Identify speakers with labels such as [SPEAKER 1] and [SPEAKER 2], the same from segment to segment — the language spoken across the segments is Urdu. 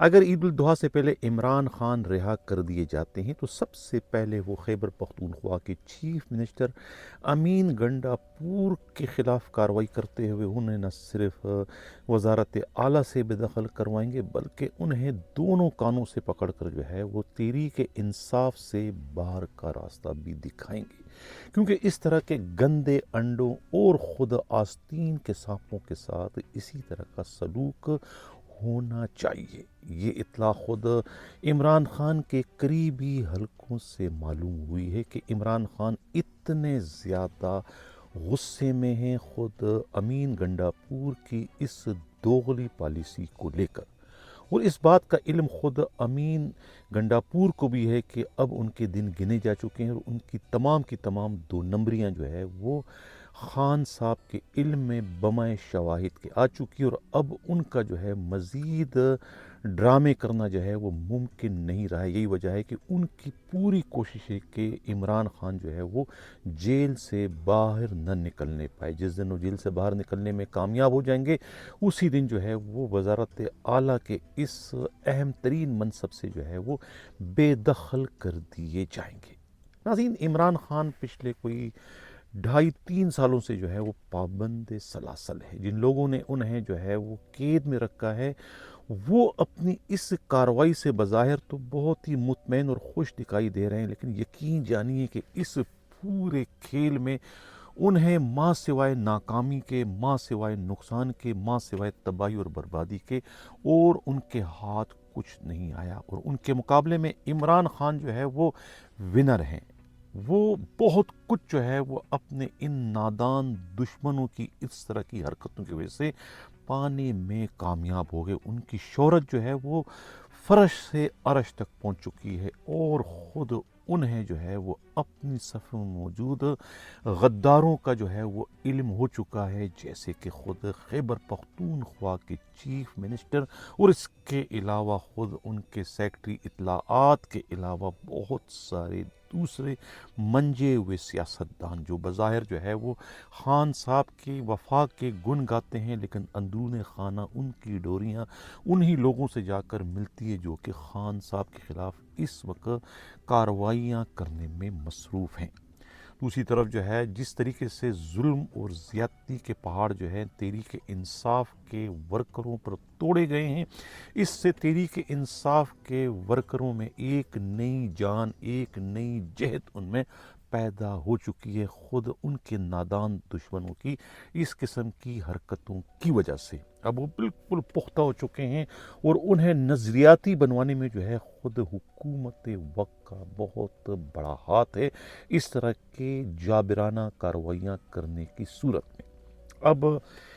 [SPEAKER 1] اگر عید الاضحیٰ سے پہلے عمران خان رہا کر دیے جاتے ہیں تو سب سے پہلے وہ خیبر پختونخوا کے چیف منسٹر امین گنڈا پور کے خلاف کارروائی کرتے ہوئے انہیں نہ صرف وزارت اعلیٰ سے بے دخل کروائیں گے بلکہ انہیں دونوں کانوں سے پکڑ کر جو ہے وہ تحریک انصاف سے باہر کا راستہ بھی دکھائیں گے، کیونکہ اس طرح کے گندے انڈوں اور خود آستین کے سانپوں کے ساتھ اسی طرح کا سلوک ہونا چاہیے۔ یہ اطلاع خود عمران خان کے قریبی حلقوں سے معلوم ہوئی ہے کہ عمران خان اتنے زیادہ غصے میں ہیں خود امین گنڈا پور کی اس دوغلی پالیسی کو لے کر، اور اس بات کا علم خود امین گنڈا پور کو بھی ہے کہ اب ان کے دن گنے جا چکے ہیں اور ان کی تمام دو نمبریاں جو ہے وہ خان صاحب کے علم میں بمائے شواہد کے آ چکی، اور اب ان کا جو ہے مزید ڈرامے کرنا جو ہے وہ ممکن نہیں رہا ہے۔ یہی وجہ ہے کہ ان کی پوری کوشش ہے کہ عمران خان جو ہے وہ جیل سے باہر نہ نکلنے پائے۔ جس دن وہ جیل سے باہر نکلنے میں کامیاب ہو جائیں گے اسی دن جو ہے وہ وزارت اعلیٰ کے اس اہم ترین منصب سے جو ہے وہ بے دخل کر دیے جائیں گے۔ ناظرین، عمران خان پچھلے کوئی 2.5-3 سالوں سے جو ہے وہ پابند سلاسل ہے۔ جن لوگوں نے انہیں جو ہے وہ قید میں رکھا ہے وہ اپنی اس کارروائی سے بظاہر تو بہت ہی مطمئن اور خوش دکھائی دے رہے ہیں، لیکن یقین جانیے کہ اس پورے کھیل میں انہیں ماں سوائے ناکامی کے، ماں سوائے نقصان کے، ماں سوائے تباہی اور بربادی کے اور ان کے ہاتھ کچھ نہیں آیا، اور ان کے مقابلے میں عمران خان جو ہے وہ ونر ہیں۔ وہ بہت کچھ جو ہے وہ اپنے ان نادان دشمنوں کی اس طرح کی حرکتوں کی وجہ سے پانے میں کامیاب ہو گئے۔ ان کی شہرت جو ہے وہ فرش سے عرش تک پہنچ چکی ہے، اور خود انہیں جو ہے وہ اپنی صف میں موجود غداروں کا جو ہے وہ علم ہو چکا ہے، جیسے کہ خود خیبر پختونخوا کے چیف منسٹر اور اس کے علاوہ خود ان کے سیکرٹری اطلاعات کے علاوہ بہت سارے دوسرے منجے ہوئے سیاستدان جو بظاہر جو ہے وہ خان صاحب کے وفا کے گن گاتے ہیں، لیکن اندرون خانہ ان کی ڈوریاں انہی لوگوں سے جا کر ملتی ہے جو کہ خان صاحب کے خلاف اس وقت کارروائیاں کرنے میں مصروف ہیں۔ دوسری طرف جو ہے جس طریقے سے ظلم اور زیادتی کے پہاڑ جو ہے تحریک انصاف کے ورکروں پر توڑے گئے ہیں، اس سے تحریک انصاف کے ورکروں میں ایک نئی جان، ایک نئی جہت ان میں پیدا ہو چکی ہے، خود ان کے نادان دشمنوں کی اس قسم کی حرکتوں کی وجہ سے۔ اب وہ بالکل پختہ ہو چکے ہیں اور انہیں نظریاتی بنوانے میں جو ہے خود حکومت وقت کا بہت بڑا ہاتھ ہے، اس طرح کے جابرانہ کارروائیاں کرنے کی صورت میں۔ اب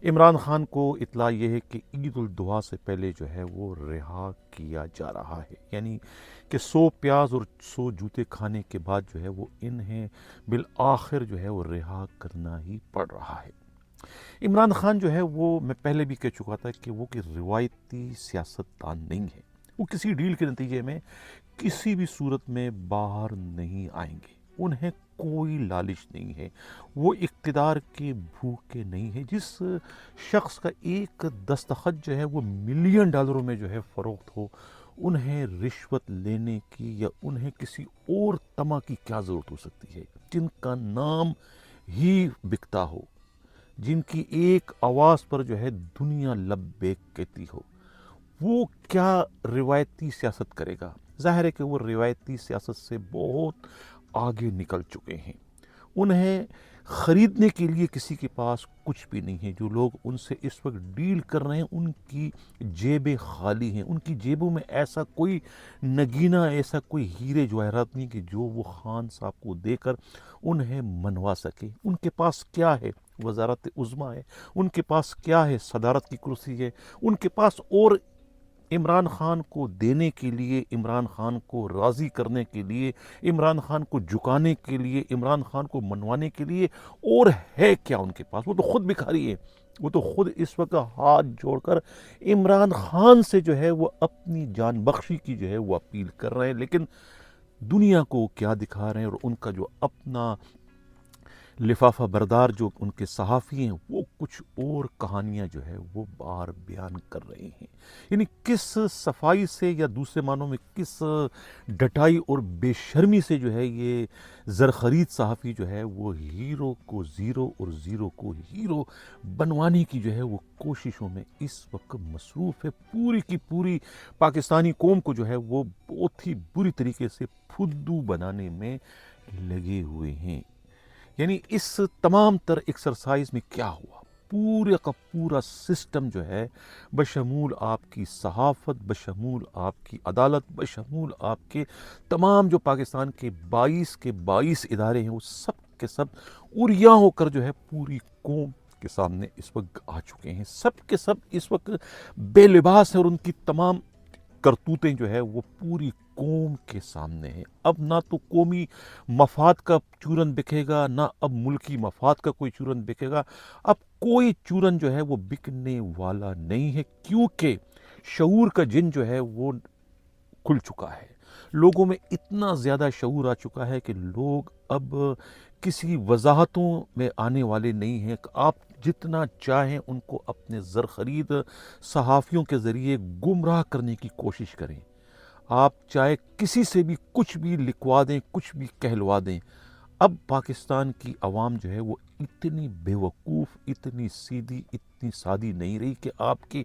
[SPEAKER 1] عمران خان کو اطلاع یہ ہے کہ عید الاضحیٰ سے پہلے جو ہے وہ رہا کیا جا رہا ہے، یعنی کہ 100 پیاز اور 100 جوتے کھانے کے بعد جو ہے وہ انہیں بالآخر جو ہے وہ رہا کرنا ہی پڑ رہا ہے۔ عمران خان جو ہے وہ میں پہلے بھی کہہ چکا تھا کہ وہ کہ روایتی سیاستدان نہیں ہے، وہ کسی ڈیل کے نتیجے میں کسی بھی صورت میں باہر نہیں آئیں گے، انہیں کوئی لالچ نہیں ہے، وہ اقتدار کے بھوکے نہیں ہیں۔ جس شخص کا ایک دستخط جو ہے وہ $ملین میں جو ہے فروخت ہو، انہیں رشوت لینے کی یا انہیں کسی اور طمع کی کیا ضرورت ہو سکتی ہے؟ جن کا نام ہی بکتا ہو، جن کی ایک آواز پر جو ہے دنیا لبیک کہتی ہو، وہ کیا روایتی سیاست کرے گا؟ ظاہر ہے کہ وہ روایتی سیاست سے بہت آگے نکل چکے ہیں، انہیں خریدنے کے لیے کسی کے پاس کچھ بھی نہیں ہے۔ جو لوگ ان سے اس وقت ڈیل کر رہے ہیں ان کی جیبیں خالی ہیں، ان کی جیبوں میں ایسا کوئی نگینہ، ایسا کوئی ہیرے جواہرات نہیں کہ جو وہ خان صاحب کو دے کر انہیں منوا سکے۔ ان کے پاس کیا ہے؟ وزارت عظمیٰ ہے، ان کے پاس کیا ہے؟ صدارت کی کرسی ہے، ان کے پاس اور عمران خان کو دینے کے لیے، عمران خان کو راضی کرنے کے لیے، عمران خان کو جھکانے کے لیے، عمران خان کو منوانے کے لیے اور ہے کیا ان کے پاس؟ وہ تو خود بھکاری ہے، وہ تو خود اس وقت ہاتھ جوڑ کر عمران خان سے جو ہے وہ اپنی جان بخشی کی جو ہے وہ اپیل کر رہے ہیں، لیکن دنیا کو کیا دکھا رہے ہیں اور ان کا جو اپنا لفافہ بردار جو ان کے صحافی ہیں وہ کچھ اور کہانیاں جو ہے وہ بار بیان کر رہے ہیں. یعنی کس صفائی سے یا دوسرے معنوں میں کس ڈٹائی اور بے شرمی سے جو ہے یہ زرخرید صحافی جو ہے وہ ہیرو کو زیرو اور زیرو کو ہیرو بنوانے کی جو ہے وہ کوششوں میں اس وقت مصروف ہے. پوری کی پوری پاکستانی قوم کو جو ہے وہ بہت ہی بری طریقے سے پھدو بنانے میں لگے ہوئے ہیں. یعنی اس تمام تر ایکسرسائز میں کیا ہوا؟ پورے کا پورا سسٹم جو ہے بشمول آپ کی صحافت، بشمول آپ کی عدالت، بشمول آپ کے تمام جو پاکستان کے 22 ادارے ہیں وہ سب کے سب اریاں ہو کر جو ہے پوری قوم کے سامنے اس وقت آ چکے ہیں. سب کے سب اس وقت بے لباس ہیں اور ان کی تمام کرتوتیں جو ہے وہ پوری قوم کے سامنے ہیں. اب نہ تو قومی مفاد کا چورن بکے گا، نہ اب ملکی مفاد کا کوئی چورن بکے گا. اب کوئی چورن جو ہے وہ بکنے والا نہیں ہے، کیونکہ شعور کا جن جو ہے وہ کھل چکا ہے. لوگوں میں اتنا زیادہ شعور آ چکا ہے کہ لوگ اب کسی وضاحتوں میں آنے والے نہیں ہیں. آپ جتنا چاہیں ان کو اپنے زرخرید صحافیوں کے ذریعے گمراہ کرنے کی کوشش کریں. آپ چاہے کسی سے بھی کچھ بھی لکھوا دیں، کچھ بھی کہلوا دیں. اب پاکستان کی عوام جو ہے وہ اتنی بے وقوف، اتنی سیدھی، اتنی سادی نہیں رہی کہ آپ کی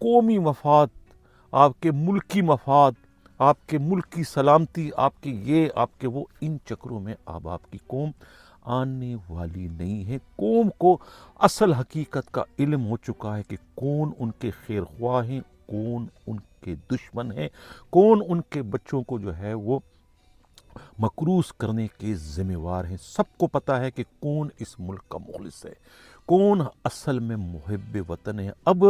[SPEAKER 1] قومی مفاد، آپ کے ملکی مفاد، آپ کے ملک کی سلامتی، آپ کے یہ، آپ کے وہ، ان چکروں میں اب آپ کی قوم آنے والی نہیں ہے. قوم کو اصل حقیقت کا علم ہو چکا ہے کہ کون ان کے خیر خواہ ہیں، کون ان کے دشمن ہیں، کون ان کے بچوں کو جو ہے وہ مکروس کرنے کے ذمہ وار ہیں. سب کو پتا ہے کہ کون اس ملک کا مخلص ہے، کون اصل میں محب وطن ہے. اب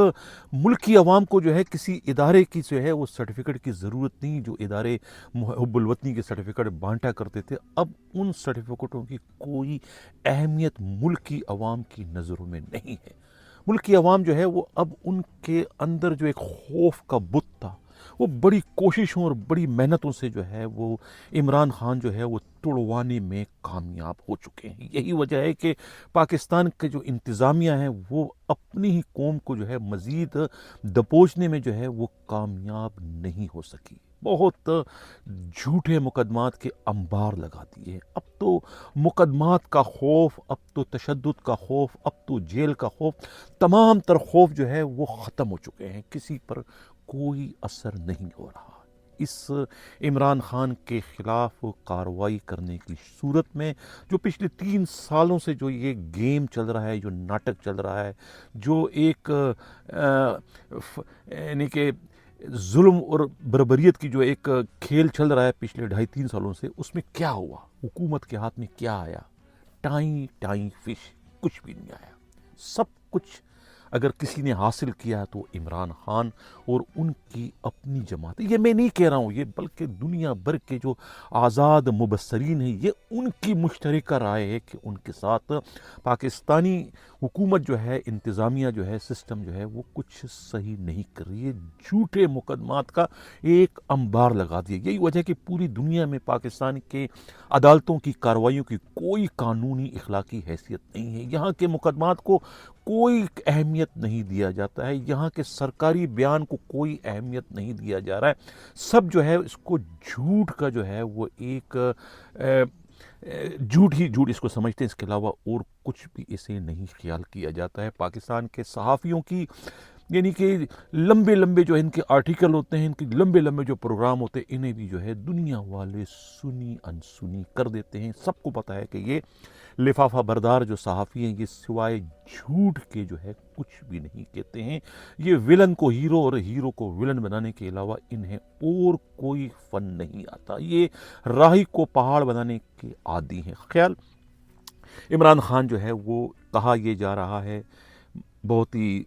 [SPEAKER 1] ملک کی عوام کو جو ہے کسی ادارے کی جو ہے وہ سرٹیفکیٹ کی ضرورت نہیں. جو ادارے محب الوطنی کے سرٹیفکیٹ بانٹا کرتے تھے، اب ان سرٹیفکیٹوں کی کوئی اہمیت ملک کی عوام کی نظروں میں نہیں ہے. ملک کی عوام جو ہے وہ اب ان کے اندر جو ایک خوف کا بت تھا، وہ بڑی کوششوں اور بڑی محنتوں سے جو ہے وہ عمران خان جو ہے وہ توڑوانے میں کامیاب ہو چکے ہیں. یہی وجہ ہے کہ پاکستان کے جو انتظامیہ ہیں وہ اپنی ہی قوم کو جو ہے مزید دبوچنے میں جو ہے وہ کامیاب نہیں ہو سکی. بہت جھوٹے مقدمات کے انبار لگا دیے ہیں. اب تو مقدمات کا خوف، اب تو تشدد کا خوف، اب تو جیل کا خوف، تمام تر خوف جو ہے وہ ختم ہو چکے ہیں. کسی پر کوئی اثر نہیں ہو رہا. اس عمران خان کے خلاف کارروائی کرنے کی صورت میں جو پچھلے 3 سالوں سے جو یہ گیم چل رہا ہے، جو ناٹک چل رہا ہے، جو ایک یعنی کہ ظلم اور بربریت کی جو ایک کھیل چل رہا ہے پچھلے 2.5-3 سالوں سے، اس میں کیا ہوا؟ حکومت کے ہاتھ میں کیا آیا؟ ٹائیں فش، کچھ بھی نہیں آیا. سب کچھ اگر کسی نے حاصل کیا تو عمران خان اور ان کی اپنی جماعت. یہ میں نہیں کہہ رہا ہوں، یہ بلکہ دنیا بھر کے جو آزاد مبصرین ہیں یہ ان کی مشترکہ رائے ہے کہ ان کے ساتھ پاکستانی حکومت جو ہے، انتظامیہ جو ہے، سسٹم جو ہے وہ کچھ صحیح نہیں کر رہی ہے. جھوٹے مقدمات کا ایک انبار لگا دیا. یہی وجہ کہ پوری دنیا میں پاکستان کے عدالتوں کی کارروائیوں کی کوئی قانونی اخلاقی حیثیت نہیں ہے. یہاں کے مقدمات کو کوئی اہمیت نہیں دیا جاتا ہے. یہاں کے سرکاری بیان کو کوئی اہمیت نہیں دیا جا رہا ہے. سب جو ہے اس کو جھوٹ کا جو ہے وہ ایک جھوٹ ہی جھوٹ اس کو سمجھتے ہیں. اس کے علاوہ اور کچھ بھی اسے نہیں خیال کیا جاتا ہے. پاکستان کے صحافیوں کی یعنی کہ لمبے لمبے جو ان کے آرٹیکل ہوتے ہیں، ان کے لمبے لمبے جو پروگرام ہوتے ہیں، انہیں بھی جو ہے دنیا والے سنی انسنی کر دیتے ہیں. سب کو پتہ ہے کہ یہ لفافہ بردار جو صحافی ہیں یہ سوائے جھوٹ کے جو ہے کچھ بھی نہیں کہتے ہیں. یہ ولن کو ہیرو اور ہیرو کو ولن بنانے کے علاوہ انہیں اور کوئی فن نہیں آتا. یہ راہی کو پہاڑ بنانے کے عادی ہیں. خیال عمران خان جو ہے وہ کہا یہ جا رہا ہے، بہت ہی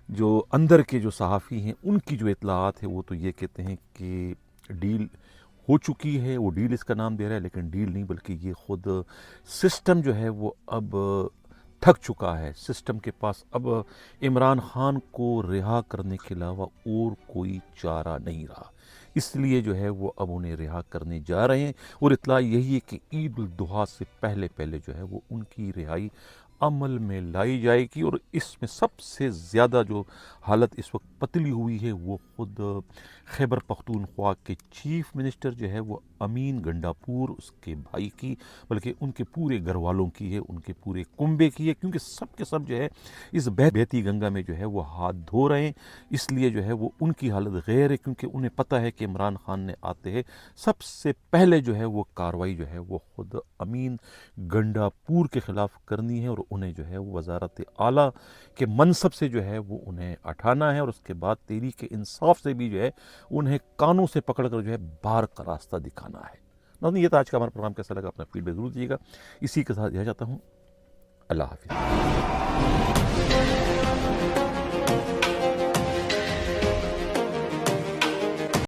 [SPEAKER 1] جو اندر کے جو صحافی ہیں ان کی جو اطلاعات ہے وہ تو یہ کہتے ہیں کہ ڈیل ہو چکی ہے. وہ ڈیل اس کا نام دے رہا ہے، لیکن ڈیل نہیں بلکہ یہ خود سسٹم جو ہے وہ اب تھک چکا ہے. سسٹم کے پاس اب عمران خان کو رہا کرنے کے علاوہ اور کوئی چارہ نہیں رہا. اس لیے جو ہے وہ اب انہیں رہا کرنے جا رہے ہیں، اور اطلاع یہی ہے کہ عید الاضحیٰ سے پہلے پہلے جو ہے وہ ان کی رہائی عمل میں لائی جائے گی۔ اور اس میں سب سے زیادہ جو حالت اس وقت پتلی ہوئی ہے وہ خود خیبر پختونخوا کے چیف منسٹر جو ہے وہ امین گنڈاپور، اس کے بھائی کی، بلکہ ان کے پورے گھر والوں کی ہے، ان کے پورے کنبے کی ہے، کیونکہ سب کے سب جو ہے اس بہتی گنگا میں جو ہے وہ ہاتھ دھو رہے ہیں۔ اس لیے جو ہے وہ ان کی حالت غیر ہے، کیونکہ انہیں پتہ ہے کہ عمران خان نے آتے ہیں سب سے پہلے جو ہے وہ کاروائی جو ہے وہ خود امین گنڈاپور کے خلاف کرنی ہے، اور انہیں جو ہے وہ وزارت اعلیٰ کے منصب سے جو ہے وہ انہیں اٹھانا ہے، اور اس کے بعد تحریک انصاف سے بھی جو ہے انہیں کانوں سے پکڑ کر جو ہے باہر کا راستہ دکھانا ہے۔ ناظرین، یہ تھا آج کا ہمارا پروگرام، کیسا لگا اپنا فیڈ بیک ضرور دیجیے گا۔ اسی کے ساتھ یہاں چاہتا ہوں، اللہ حافظ۔